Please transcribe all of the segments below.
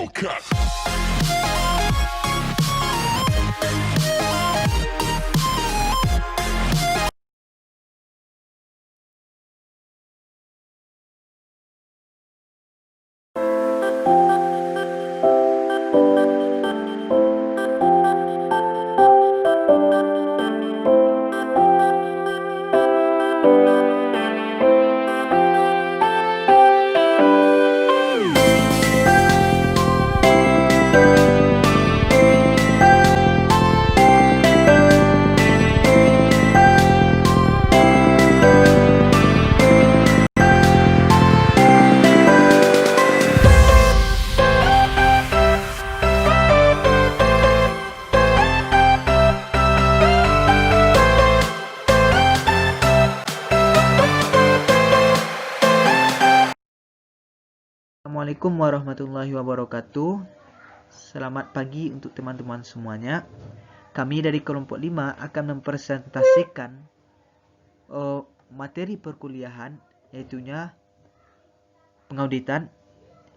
Hellcat. Assalamualaikum warahmatullahi wabarakatuh. Selamat pagi untuk teman-teman semuanya. Kami dari kelompok 5 akan mempresentasikan materi perkuliahan, yaitunya pengauditan,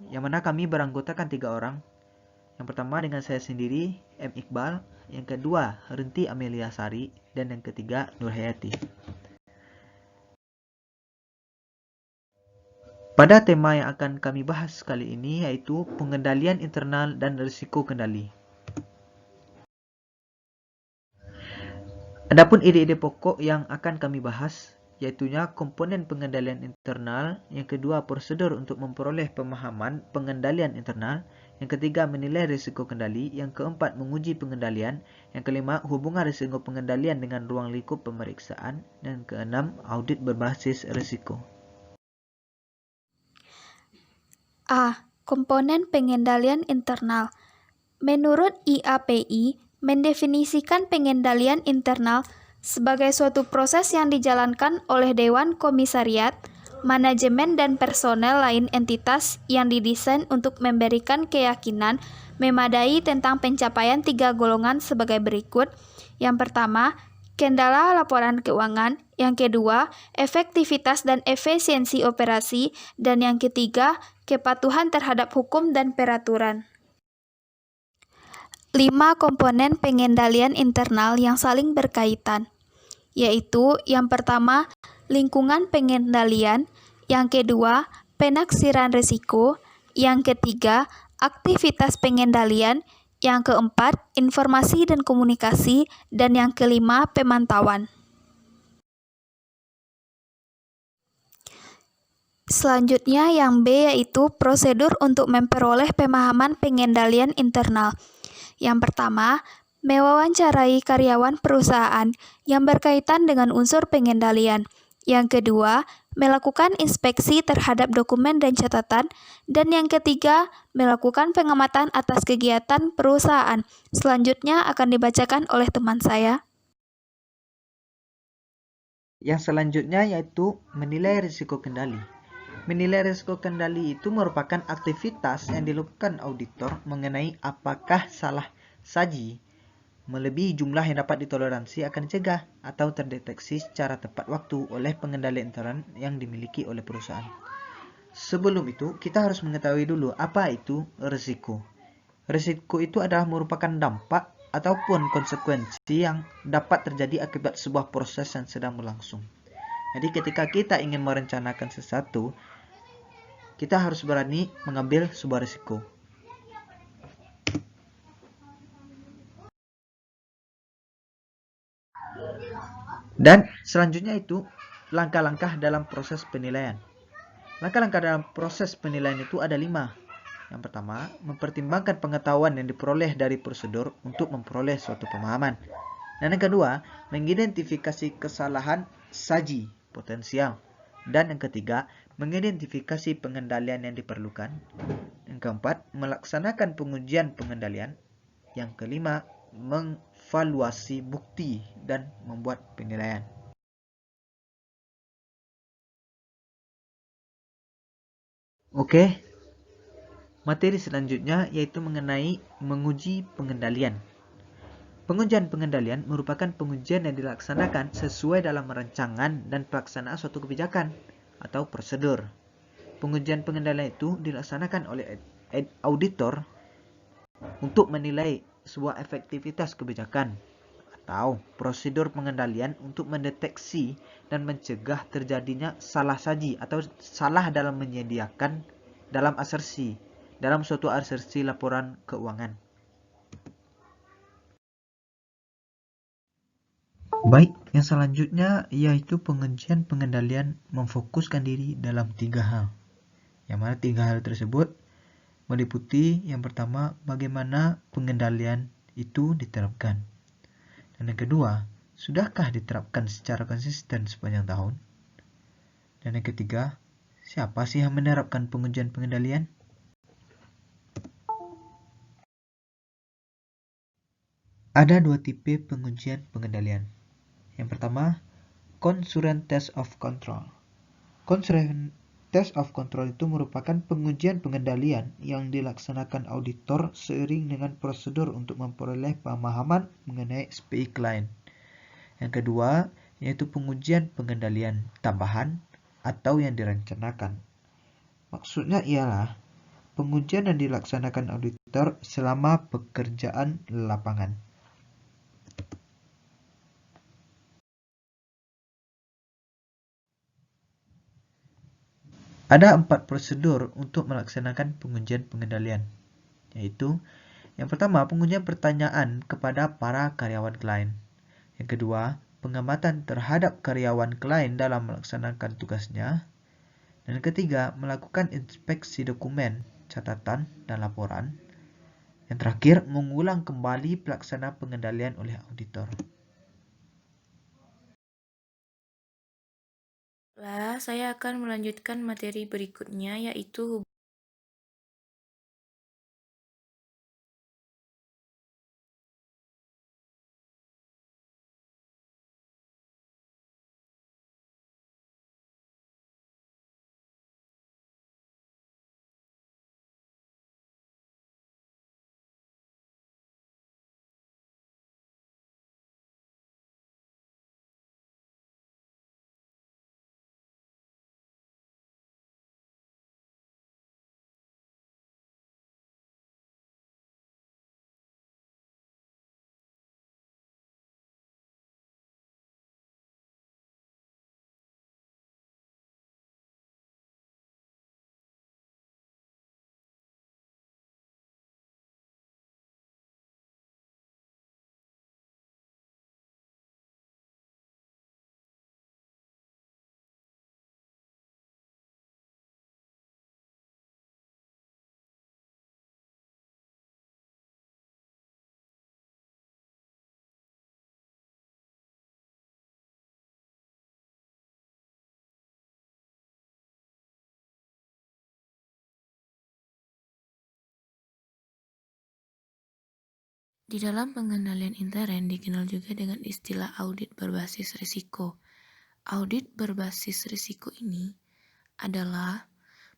yang mana kami beranggotakan 3 orang. Yang pertama dengan saya sendiri, M. Iqbal. Yang kedua, Herinti Amelia Sari. Dan yang ketiga, Nur Hayati. Pada tema yang akan kami bahas kali ini yaitu pengendalian internal dan risiko kendali. Adapun ide-ide pokok yang akan kami bahas yaitunya komponen pengendalian internal, yang kedua prosedur untuk memperoleh pemahaman pengendalian internal, yang ketiga menilai risiko kendali, yang keempat menguji pengendalian, yang kelima hubungan risiko pengendalian dengan ruang lingkup pemeriksaan, dan keenam audit berbasis risiko. A. Komponen pengendalian internal. Menurut IAPI, mendefinisikan pengendalian internal sebagai suatu proses yang dijalankan oleh Dewan Komisariat, manajemen dan personel lain entitas yang didesain untuk memberikan keyakinan memadai tentang pencapaian 3 golongan sebagai berikut. Yang pertama, kendala laporan keuangan. Yang kedua, efektivitas dan efisiensi operasi. Dan yang ketiga, kepatuhan terhadap hukum dan peraturan. 5 komponen pengendalian internal yang saling berkaitan, yaitu yang pertama, lingkungan pengendalian, yang kedua, penaksiran risiko, yang ketiga, aktivitas pengendalian, yang keempat, informasi dan komunikasi, dan yang kelima, pemantauan. Selanjutnya yang B yaitu prosedur untuk memperoleh pemahaman pengendalian internal. Yang pertama, mewawancarai karyawan perusahaan yang berkaitan dengan unsur pengendalian. Yang kedua, melakukan inspeksi terhadap dokumen dan catatan. Dan yang ketiga, melakukan pengamatan atas kegiatan perusahaan. Selanjutnya akan dibacakan oleh teman saya. Yang selanjutnya yaitu menilai risiko kendali. Menilai risiko kendali itu merupakan aktivitas yang dilakukan auditor mengenai apakah salah saji melebihi jumlah yang dapat ditoleransi akan dicegah atau terdeteksi secara tepat waktu oleh pengendalian internal yang dimiliki oleh perusahaan. Sebelum itu, kita harus mengetahui dulu apa itu risiko. Risiko itu adalah merupakan dampak ataupun konsekuensi yang dapat terjadi akibat sebuah proses yang sedang berlangsung. Jadi ketika kita ingin merencanakan sesuatu, kita harus berani mengambil sebuah risiko. Dan selanjutnya itu langkah-langkah dalam proses penilaian. Langkah-langkah dalam proses penilaian itu ada 5. Yang pertama, mempertimbangkan pengetahuan yang diperoleh dari prosedur untuk memperoleh suatu pemahaman. Dan yang kedua, mengidentifikasi kesalahan saji potensial. Dan yang ketiga, mengidentifikasi pengendalian yang diperlukan. Yang keempat, melaksanakan pengujian pengendalian. Yang kelima, mengevaluasi bukti dan membuat penilaian. Oke, materi selanjutnya yaitu mengenai menguji pengendalian. Pengujian pengendalian merupakan pengujian yang dilaksanakan sesuai dalam rancangan dan pelaksanaan suatu kebijakan atau prosedur. Pengujian pengendalian itu dilaksanakan oleh auditor untuk menilai sebuah efektivitas kebijakan atau prosedur pengendalian untuk mendeteksi dan mencegah terjadinya salah saji atau salah dalam menyediakan dalam suatu asersi laporan keuangan. Baik, yang selanjutnya yaitu pengujian pengendalian memfokuskan diri dalam 3 hal. Yang mana 3 hal tersebut meliputi yang pertama, bagaimana pengendalian itu diterapkan. Dan yang kedua, sudahkah diterapkan secara konsisten sepanjang tahun? Dan yang ketiga, siapa sih yang menerapkan pengujian pengendalian? Ada 2 tipe pengujian pengendalian. Yang pertama, Concurrent Test of Control. Concurrent Test of Control itu merupakan pengujian pengendalian yang dilaksanakan auditor seiring dengan prosedur untuk memperoleh pemahaman mengenai SPI klien. Yang kedua, yaitu pengujian pengendalian tambahan atau yang direncanakan. Maksudnya ialah pengujian yang dilaksanakan auditor selama pekerjaan lapangan. Ada 4 prosedur untuk melaksanakan pengujian pengendalian, yaitu yang pertama, pengujian pertanyaan kepada para karyawan klien. Yang kedua, pengamatan terhadap karyawan klien dalam melaksanakan tugasnya. Dan yang ketiga, melakukan inspeksi dokumen, catatan, dan laporan. Yang terakhir, mengulang kembali pelaksanaan pengendalian oleh auditor. Saya akan melanjutkan materi berikutnya, yaitu di dalam pengendalian intern dikenal juga dengan istilah audit berbasis risiko. Audit berbasis risiko ini adalah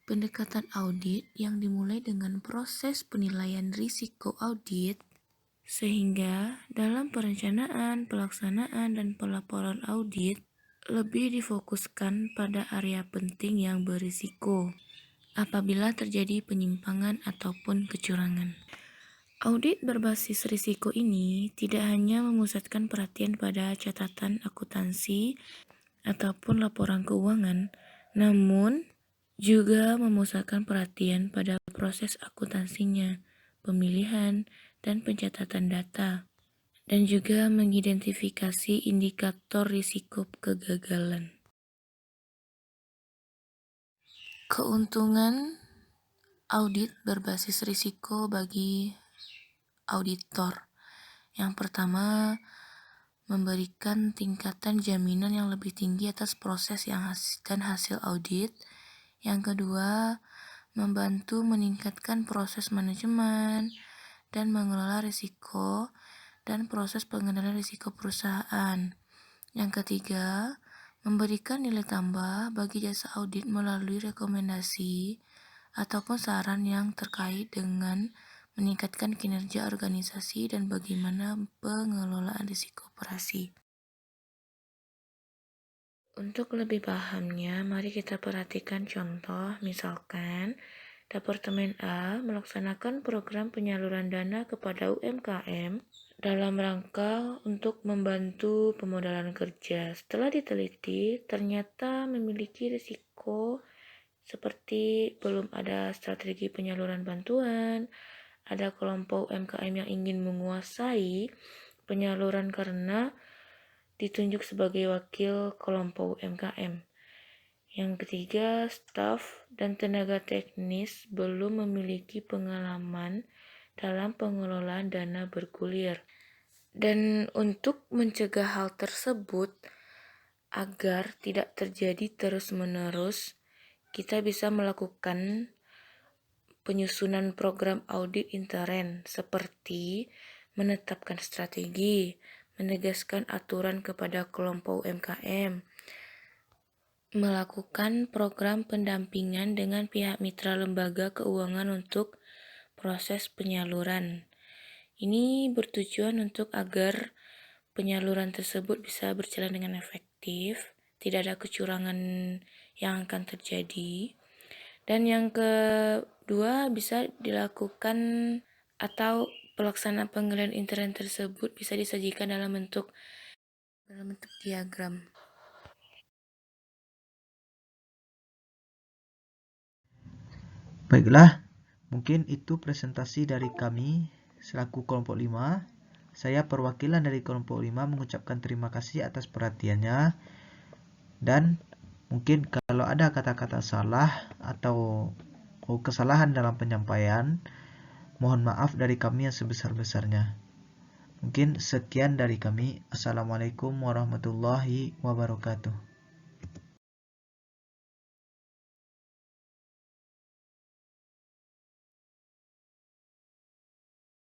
pendekatan audit yang dimulai dengan proses penilaian risiko audit, sehingga dalam perencanaan, pelaksanaan, dan pelaporan audit lebih difokuskan pada area penting yang berisiko apabila terjadi penyimpangan ataupun kecurangan. Audit berbasis risiko ini tidak hanya memusatkan perhatian pada catatan akuntansi ataupun laporan keuangan, namun juga memusatkan perhatian pada proses akuntansinya, pemilihan, dan pencatatan data, dan juga mengidentifikasi indikator risiko kegagalan. Keuntungan audit berbasis risiko bagi auditor. Yang pertama, memberikan tingkatan jaminan yang lebih tinggi atas proses dan hasil audit. Yang kedua, membantu meningkatkan proses manajemen dan mengelola risiko dan proses pengendalian risiko perusahaan. Yang ketiga, memberikan nilai tambah bagi jasa audit melalui rekomendasi ataupun saran yang terkait dengan meningkatkan kinerja organisasi dan bagaimana pengelolaan risiko operasi. Untuk lebih pahamnya, mari kita perhatikan contoh, misalkan Departemen A melaksanakan program penyaluran dana kepada UMKM dalam rangka untuk membantu pemodalan kerja. Setelah diteliti, ternyata memiliki risiko seperti belum ada strategi penyaluran bantuan, ada kelompok UMKM yang ingin menguasai penyaluran karena ditunjuk sebagai wakil kelompok UMKM. Yang ketiga, staf dan tenaga teknis belum memiliki pengalaman dalam pengelolaan dana bergulir. Dan untuk mencegah hal tersebut, agar tidak terjadi terus-menerus, kita bisa melakukan penyusunan program audit intern seperti menetapkan strategi, menegaskan aturan kepada kelompok UMKM, melakukan program pendampingan dengan pihak mitra lembaga keuangan untuk proses penyaluran. Ini bertujuan untuk agar penyaluran tersebut bisa berjalan dengan efektif, tidak ada kecurangan yang akan terjadi. Dan yang kedua, bisa dilakukan atau pelaksanaan penilaian intern tersebut bisa disajikan dalam bentuk diagram. Baiklah, mungkin itu presentasi dari kami selaku kelompok 5. Saya perwakilan dari kelompok 5 mengucapkan terima kasih atas perhatiannya. Dan mungkin kalau ada kata-kata salah atau kesalahan dalam penyampaian, mohon maaf dari kami yang sebesar-besarnya. Mungkin sekian dari kami. Assalamualaikum warahmatullahi wabarakatuh.